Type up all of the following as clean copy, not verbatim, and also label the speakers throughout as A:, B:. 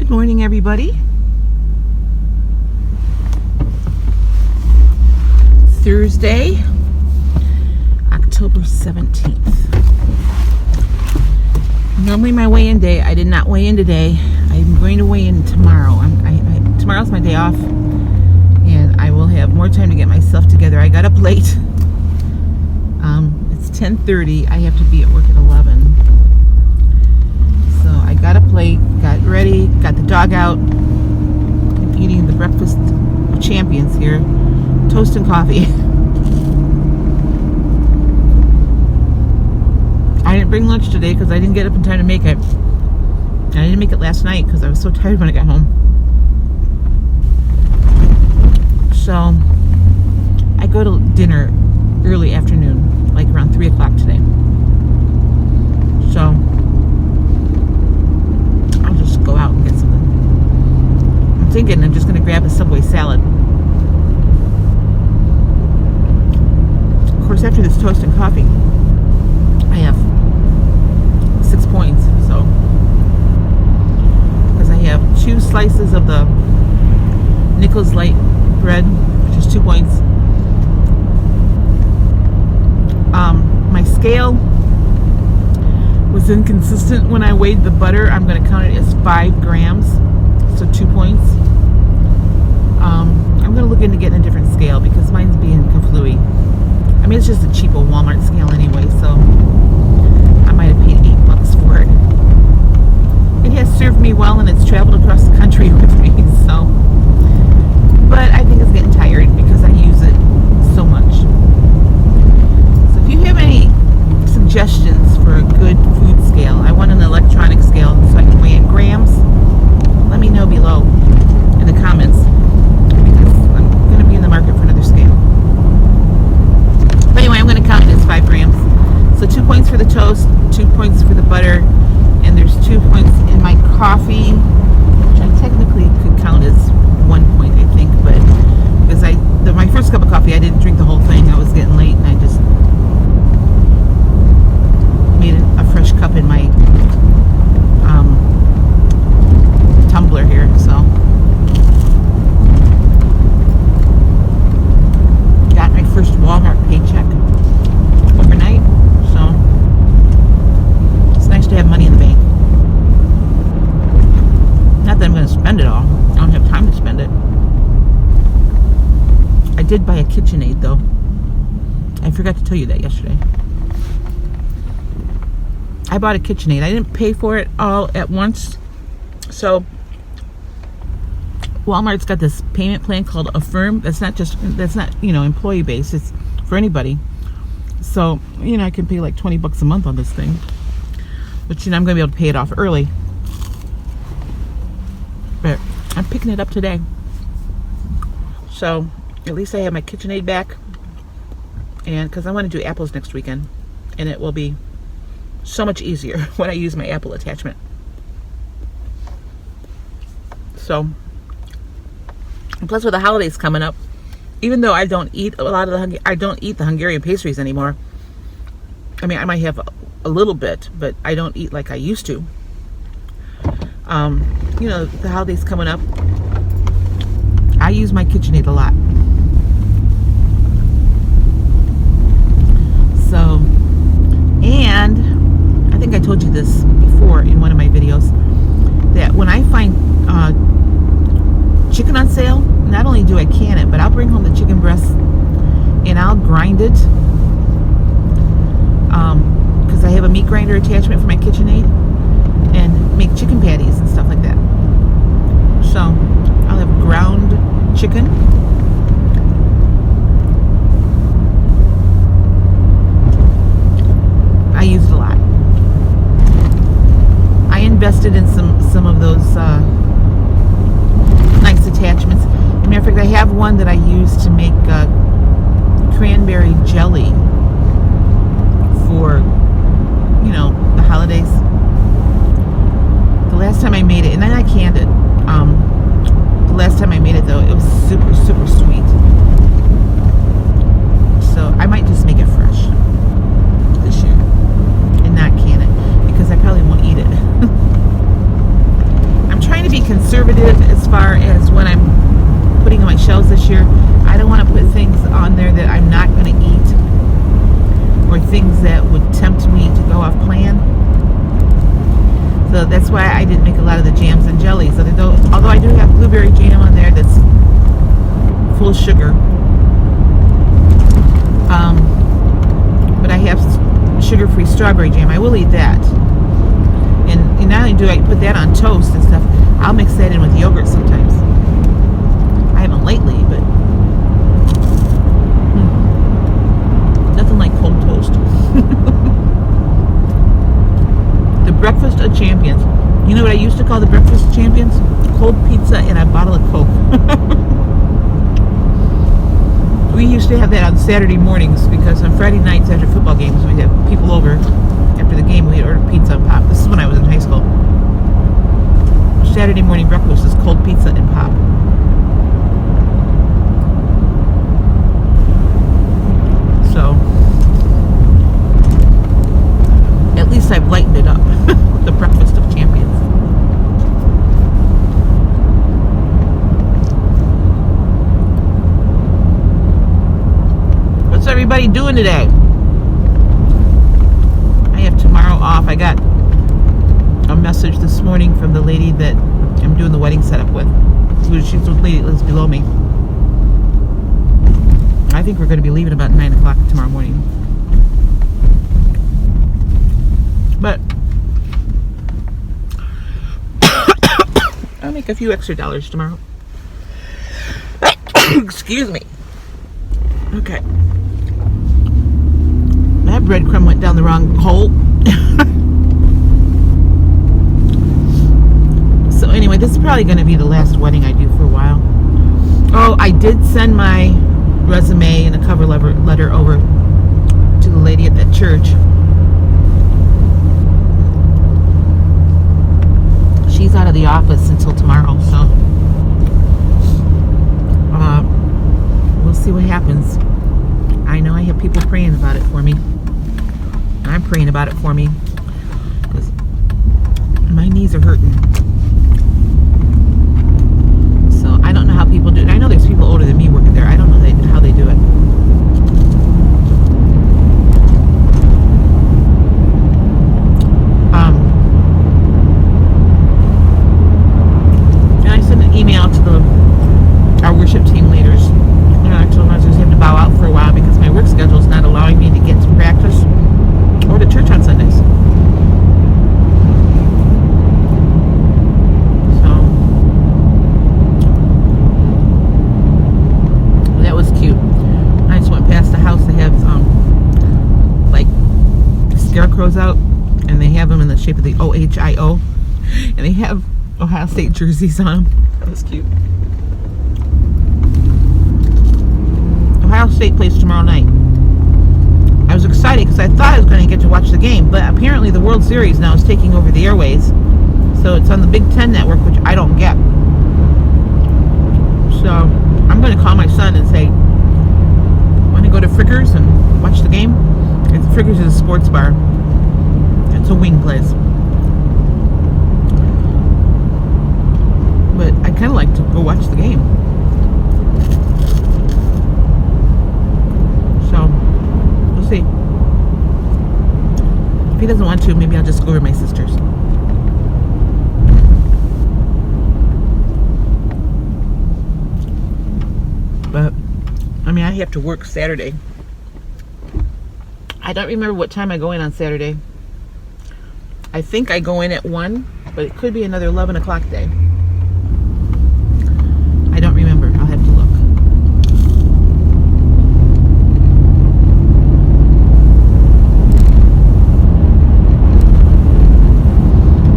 A: Good morning, everybody. Thursday, October 17th. Normally my weigh-in day. I did not weigh in today. I'm going to weigh in tomorrow. Tomorrow's my day off, and I will have more time to get myself together. I got up late. It's 10:30. I have to be at work at 11. So I got up late, got ready, got the dog out. I'm eating the breakfast of champions here. Toast and coffee. I didn't bring lunch today because I didn't get up in time to make it. I didn't make it last night because I was so tired when I got home. So I go to dinner early afternoon, like around 3 o'clock today. So I'll just go out and get something. I'm thinking I'm just going to grab a Subway salad. Of course, after this toast and coffee, I have 6 points. So, because I have 2 slices of the Nichols Light bread, which is 2 points. My scale was inconsistent when I weighed the butter. I'm going to count it as 5 grams, so 2 points. I'm going to look into getting a different scale because mine's being kaflooey. I mean, it's just a cheapo Walmart scale anyway, so I might have paid $8 for it. It has served me well, and it's traveled across the country with me, so. But I think it's getting tired because I use it so much. So if you have any suggestions for a good food scale, I want an electronic scale so I can weigh in grams. Let me know below in the comments because I'm going to be in the market for another scale. But anyway, I'm going to count it as 5 grams. So 2 points for the toast, 2 points for the butter, and there's 2 points in my coffee, which I technically could count as 1 point, I think, but because my first cup of coffee, I didn't drink the whole thing. I was getting late, and I just made a fresh cup in my tumbler here, so. Got my first Walmart paycheck overnight, so it's nice to have money in the bank. Not that I'm going to spend it all. I don't have time to spend it. I did buy a KitchenAid though. I forgot to tell you that yesterday. I bought a KitchenAid. I didn't pay for it all at once. So Walmart's got this payment plan called Affirm. That's not employee based. It's for anybody. So, I can pay like $20 a month on this thing. But I'm going to be able to pay it off early. But I'm picking it up today. So at least I have my KitchenAid back. And because I want to do apples next weekend. And it will be so much easier when I use my apple attachment. So, and plus with the holidays coming up, even though I don't eat the Hungarian pastries anymore. I mean, I might have a little bit, but I don't eat like I used to. The holidays coming up, I use my KitchenAid a lot. So, and I think I told you this before in one of my videos, that when I find chicken on sale, not only do I can it, but I'll bring home the chicken breasts and I'll grind it because I have a meat grinder attachment for my KitchenAid and make chicken patties and stuff like that. So I'll have ground chicken, I used a lot. I invested in some of those nice attachments. As a matter of fact, I have one that I use to make cranberry jelly for the holidays. The last time I made it, and then I canned it. The last time I made it though, it was super, super sweet. So I might just make it fresh this year and not can it because I probably won't eat it. I'm trying to be consistent this year. I don't want to put things on there that I'm not going to eat, or things that would tempt me to go off plan. So that's why I didn't make a lot of the jams and jellies. Although I do have blueberry jam on there that's full of sugar. But I have sugar-free strawberry jam. I will eat that. And not only do I put that on toast and stuff, I'll mix that in with yogurt sometimes. I haven't lately, but nothing like cold toast. The breakfast of champions. You know what I used to call the breakfast of champions? Cold pizza and a bottle of Coke. We used to have that on Saturday mornings, because on Friday nights after football games, we'd have people over. After the game, we'd order pizza and pop. This is when I was in high school. Saturday morning breakfast is cold pizza and pop. So, at least I've lightened it up. The breakfast of champions. What's everybody doing today? I have tomorrow off. I got a message this morning from the lady that I'm doing the wedding setup with. She's the lady that lives below me. I think we're going to be leaving about 9 o'clock tomorrow morning. But I'll make a few extra dollars tomorrow. Excuse me. Okay. That breadcrumb went down the wrong hole. So anyway, this is probably going to be the last wedding I do for a while. Oh, I did send my resume and a cover letter over to the lady at that church. She's out of the office until tomorrow, so we'll see what happens. I know I have people praying about it for me. I'm praying about it for me, because my knees are hurting. So I don't know how people do it. I know there's people older than me working there. I don't know how they do it. And I sent an email to our worship team leaders. And I told them I was just have to bow out for a while, because my work schedule is not allowing me to get to practice or to church on Sundays. So that was cute. I just went past the house. They have like scarecrows out, and they have them in the shape of the OHIO, and they have Ohio State jerseys on them. That was cute. Ohio State plays tomorrow night. I was excited because I thought I was going to get to watch the game, but apparently the World Series now is taking over the airways, so it's on the Big Ten network, which I don't get. So I'm going to call my son and say, want to go to Frickers and watch the game? Frickers is a sports bar. It's a wing place. But I kind of like to go watch the game. So we'll see. If he doesn't want to, maybe I'll just go over to my sister's. But I mean, I have to work Saturday. I don't remember what time I go in on Saturday. I think I go in at 1, but it could be another 11 o'clock day. I don't remember. I'll have to look.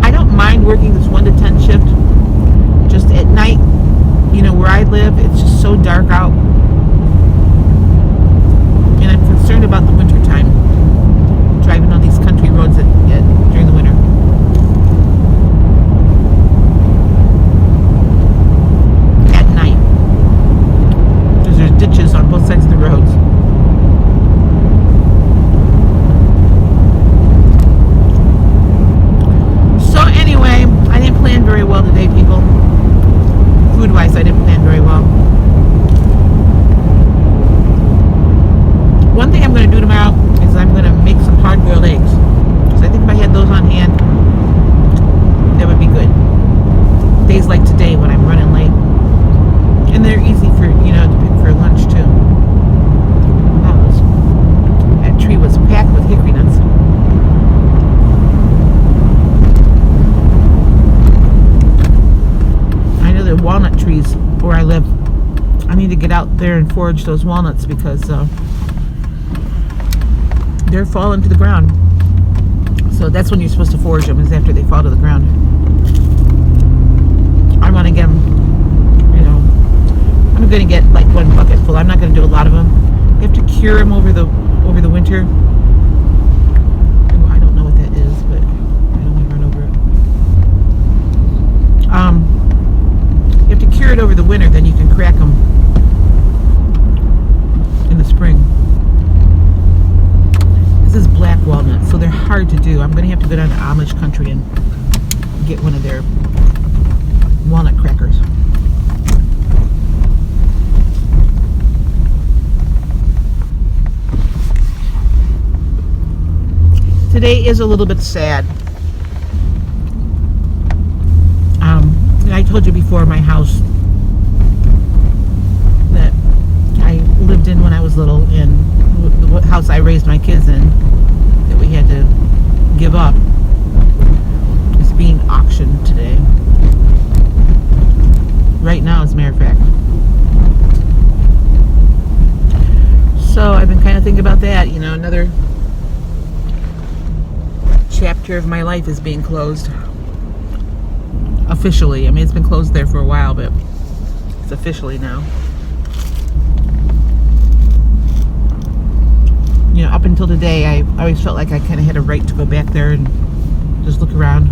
A: I don't mind working this 1 to 10 shift. Just at night, you know, where I live, it's just so dark out. And I'm concerned about the winter time. Driving on these country roads during the winter. At night. Because there's ditches on both sides of the roads. So anyway, I didn't plan very well today, people. Food-wise, I didn't plan very well. need to get out there and forage those walnuts because they're falling to the ground. So that's when you're supposed to forage them, is after they fall to the ground. I want to get them, you know, I'm going to get like 1 bucket full. I'm not going to do a lot of them. You have to cure them over the winter. Oh, I don't know what that is, but I don't want to run over it. You have to cure it over the winter, then you can crack them in the spring. This is black walnut, so they're hard to do. I'm going to have to go down to Amish country and get one of their walnut crackers. Today is a little bit sad. I told you before, my house that I lived in when I was little, and the house I raised my kids in, that we had to give up, is being auctioned today. Right now, as a matter of fact. So I've been kind of thinking about that. You know, another chapter of my life is being closed. Officially. I mean, it's been closed there for a while, but it's officially now. You know, up until today, I always felt like I kind of had a right to go back there and just look around.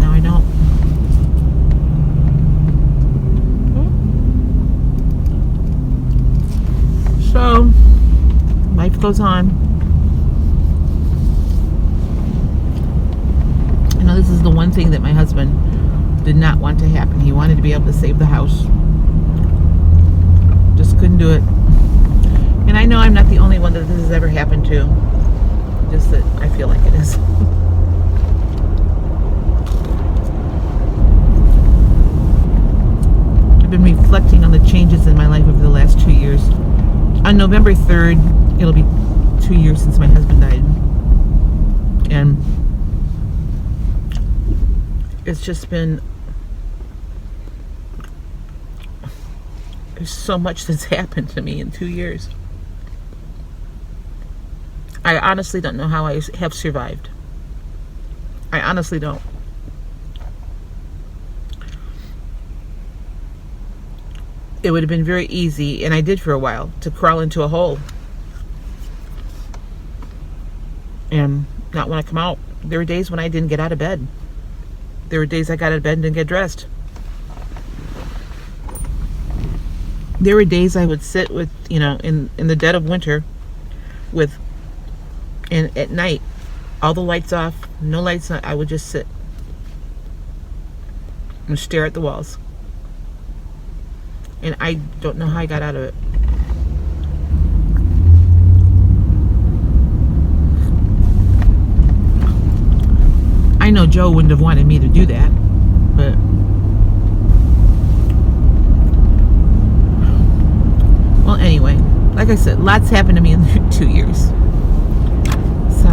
A: Now I don't. So, life goes on. You know, this is the one thing that my husband did not want to happen. He wanted to be able to save the house. Just couldn't do it. And I know I'm not the only one that this has ever happened to. Just that I feel like it is. I've been reflecting on the changes in my life over the last 2 years. On November 3rd, it'll be 2 years since my husband died. And it's just been, there's so much that's happened to me in 2 years. I honestly don't know how I have survived. I honestly don't. It would have been very easy, and I did for a while, to crawl into a hole and not want to come out. There were days when I didn't get out of bed. There were days I got out of bed and didn't get dressed. There were days I would sit with, you know, in the dead of winter and at night, all the lights off, no lights on, I would just sit and stare at the walls. And I don't know how I got out of it. I know Joe wouldn't have wanted me to do that, but well, anyway, like I said, lots happened to me in 2 years. So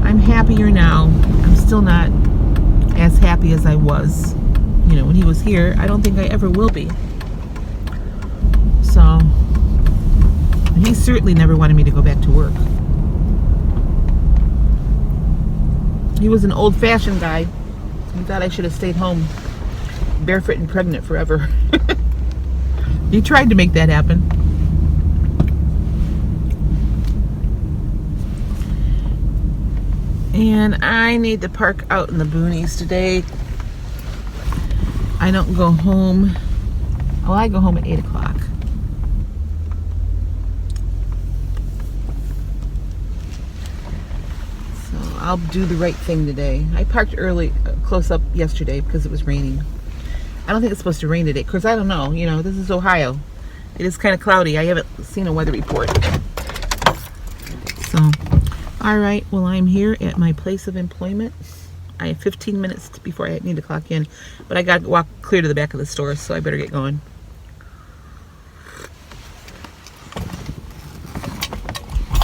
A: I'm happier now. I'm still not as happy as I was, you know, when he was here. I don't think I ever will be. So he certainly never wanted me to go back to work. He was an old-fashioned guy. He thought I should have stayed home barefoot and pregnant forever. He tried to make that happen. And I need to park out in the boonies today. I don't go home. Well, I go home at 8 o'clock. I'll do the right thing today. I parked early, close up yesterday because it was raining. I don't think it's supposed to rain today because I don't know. You know, this is Ohio. It is kind of cloudy. I haven't seen a weather report. So, all right. Well, I'm here at my place of employment. I have 15 minutes before I need to clock in, but I got to walk clear to the back of the store, so I better get going.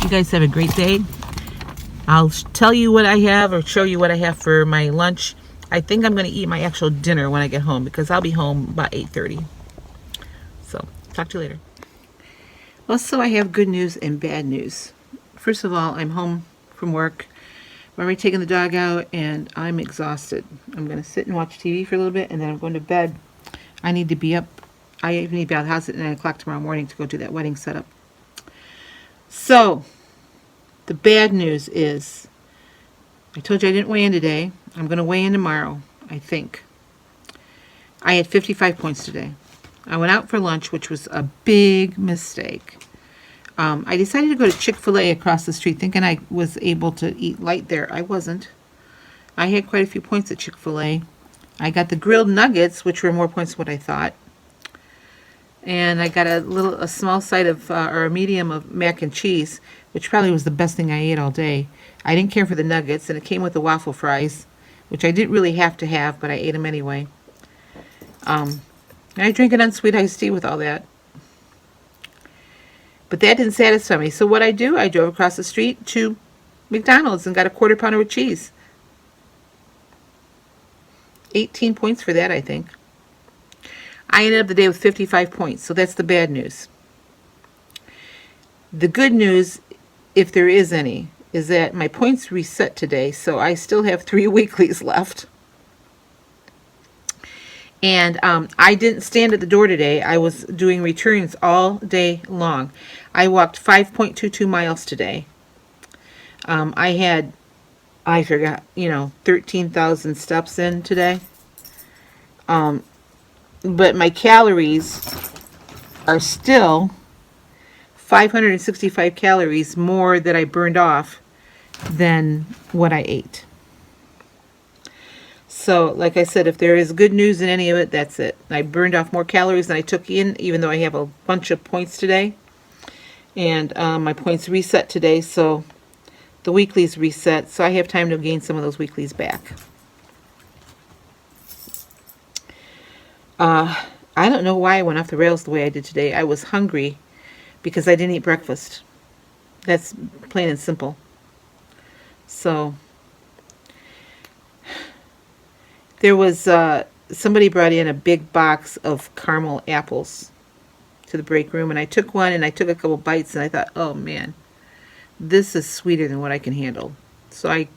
A: You guys have a great day. I'll tell you what I have or show you what I have for my lunch. I think I'm going to eat my actual dinner when I get home because I'll be home about 8:30. So, talk to you later. Also, I have good news and bad news. First of all, I'm home from work. I'm already taking the dog out and I'm exhausted. I'm going to sit and watch TV for a little bit and then I'm going to bed. I need to be up. I need to be out of the house at 9 o'clock tomorrow morning to go do that wedding setup. So, the bad news is, I told you I didn't weigh in today. I'm going to weigh in tomorrow, I think. I had 55 points today. I went out for lunch, which was a big mistake. I decided to go to Chick-fil-A across the street thinking I was able to eat light there. I wasn't. I had quite a few points at Chick-fil-A. I got the grilled nuggets, which were more points than what I thought. And I got a small side of, or a medium of mac and cheese, which probably was the best thing I ate all day. I didn't care for the nuggets, and it came with the waffle fries, which I didn't really have to have, but I ate them anyway. And I drank an unsweet iced tea with all that. But that didn't satisfy me. So what I drove across the street to McDonald's and got a quarter pounder with cheese. 18 points for that, I think. I ended up the day with 55 points, so that's the bad news. The good news, if there is any, is that my points reset today, so I still have 3 weeklies left. And I didn't stand at the door today. I was doing returns all day long. I walked 5.22 miles today. I forgot, 13,000 steps in today. But my calories are still 565 calories more that I burned off than what I ate. So, like I said, if there is good news in any of it, that's it. I burned off more calories than I took in, even though I have a bunch of points today. And my points reset today, so the weeklies reset, so I have time to gain some of those weeklies back. I don't know why I went off the rails the way I did today. I was hungry because I didn't eat breakfast. That's plain and simple. So, there was, somebody brought in a big box of caramel apples to the break room, and I took one, and I took a couple bites, and I thought, oh man, this is sweeter than what I can handle. So I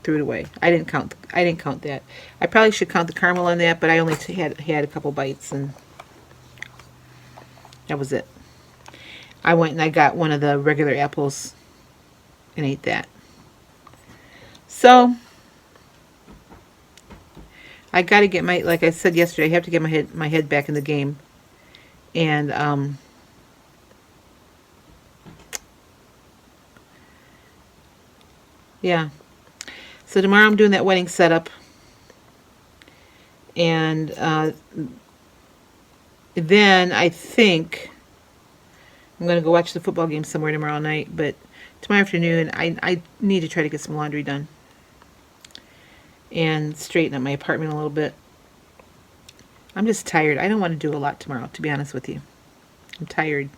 A: threw it away. I didn't count that. I probably should count the caramel on that, but I only had a couple bites, and that was it. I went and I got one of the regular apples and ate that. So I got to get like I said yesterday, I have to get my head back in the game. And yeah. So tomorrow I'm doing that wedding setup. And then I think I'm going to go watch the football game somewhere tomorrow night. But tomorrow afternoon, I need to try to get some laundry done. And straighten up my apartment a little bit. I'm just tired. I don't want to do a lot tomorrow, to be honest with you. I'm tired.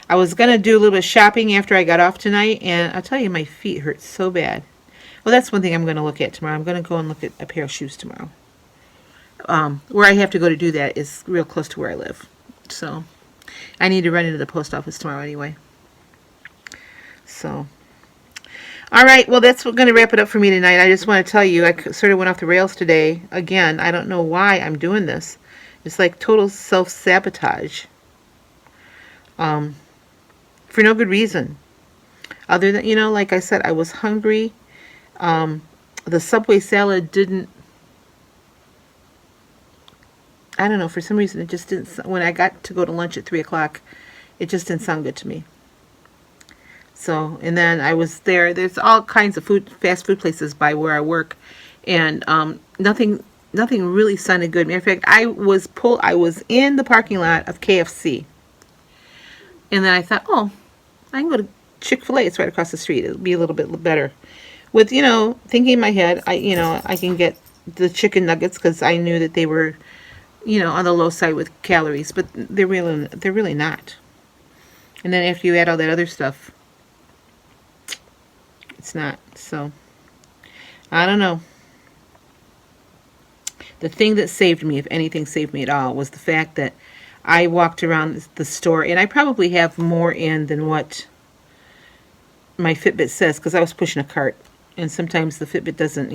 A: I was going to do a little bit of shopping after I got off tonight, and I'll tell you, my feet hurt so bad. Well, that's one thing I'm going to look at tomorrow. I'm going to go and look at a pair of shoes tomorrow. Where I have to go to do that is real close to where I live. So, I need to run into the post office tomorrow anyway. So, all right, well, that's going to wrap it up for me tonight. I just want to tell you, I sort of went off the rails today. Again, I don't know why I'm doing this. It's like total self-sabotage. For no good reason. Other than, like I said, I was hungry. The Subway salad didn't, I don't know, for some reason it just didn't, when I got to go to lunch at 3 o'clock, it just didn't sound good to me. So, and then I was there's all kinds of fast food places by where I work, and nothing really sounded good. Matter of fact, I was in the parking lot of KFC, and then I thought, oh, I can go to Chick-fil-A. It's right across the street. It'll be a little bit better. With, thinking in my head, I can get the chicken nuggets because I knew that they were, on the low side with calories, but they're really not. And then after you add all that other stuff, it's not. So, I don't know. the thing that saved me, if anything saved me at all, was the fact that I walked around the store, and I probably have more in than what my Fitbit says, because I was pushing a cart, and sometimes the Fitbit doesn't,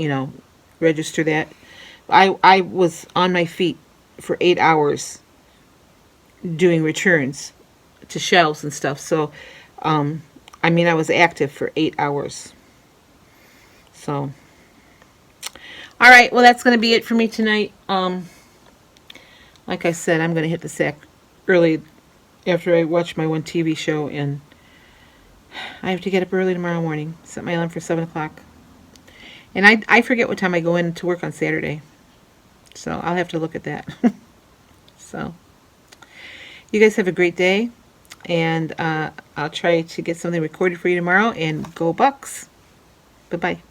A: register that. I was on my feet for 8 hours doing returns to shelves and stuff. So, I was active for 8 hours. So, all right. Well, that's going to be it for me tonight. Like I said, I'm going to hit the sack early after I watch my one TV show, and I have to get up early tomorrow morning. Set my alarm for 7 o'clock. And I forget what time I go in to work on Saturday. So I'll have to look at that. So, you guys have a great day. And I'll try to get something recorded for you tomorrow. And go Bucks. Bye-bye.